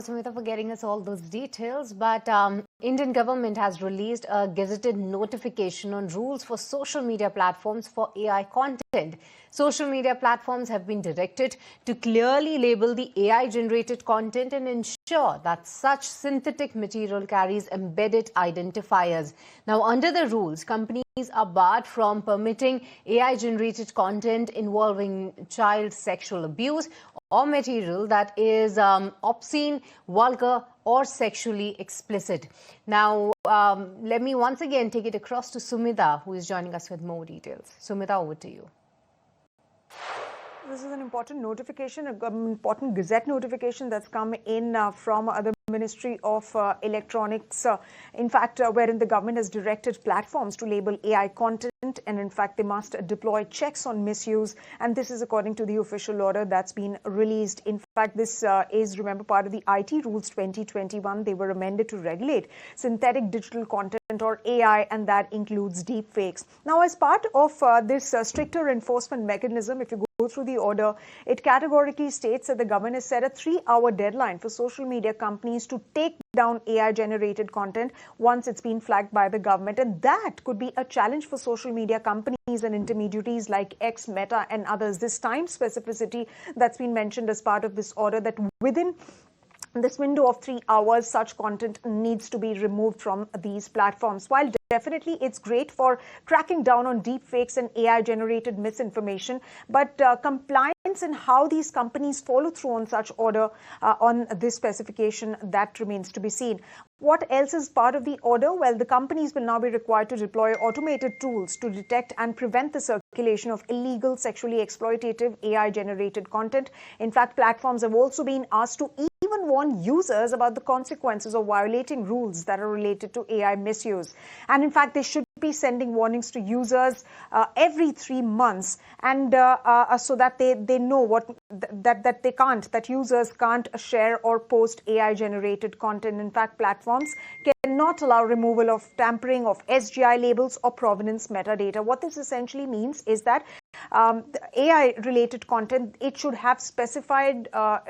Sumita, for getting us all those details. But Indian government has released a gazetted notification on rules for social media platforms for AI content. Social media platforms have been directed to clearly label the AI-generated content and ensure that such synthetic material carries embedded identifiers. Now, under the rules, companies are barred from permitting AI-generated content involving child sexual abuse or material that is obscene, vulgar, or sexually explicit. Now, let me once again take it across to Sumita, who is joining us with more details. Sumita, over to you. This is an important notification, an important Gazette notification that's come in from the Ministry of Electronics. In fact, wherein the government has directed platforms to label AI content, and in fact, they must deploy checks on misuse. And this is according to the official order that's been released. In fact, this is, remember, part of the IT Rules 2021. They were amended to regulate synthetic digital content or AI, and that includes deepfakes. Now, as part of this stricter enforcement mechanism, if you go through the order, it categorically states that the government has set a 3-hour deadline for social media companies to take down AI-generated content once it's been flagged by the government. And that could be a challenge for social media companies and intermediaries like X, Meta, and others. This time specificity that's been mentioned as part of this order, that within this window of 3 hours, such content needs to be removed from these platforms. While definitely it's great for cracking down on deepfakes and AI-generated misinformation, but compliance and how these companies follow through on such order, on this specification, that remains to be seen. What else is part of the order? Well, the companies will now be required to deploy automated tools to detect and prevent the circulation of illegal, sexually exploitative AI-generated content. In fact, platforms have also been asked to even warn users about the consequences of violating rules that are related to AI misuse. And in fact, they should be sending warnings to users every 3 months, and so that they know what that users can't share or post AI generated content. In fact, platforms cannot allow removal of tampering of SGI labels or provenance metadata. What this essentially means is that AI related content, it should have specified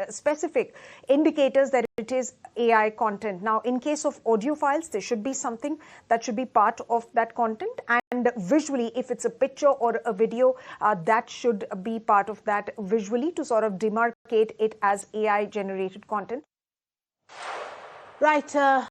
specific indicators that it is AI content. Now, in case of audio files, there should be something that should be part of that content, and visually, if it's a picture or a video, that should be part of that visually to sort of demarcate it as AI generated content. Right.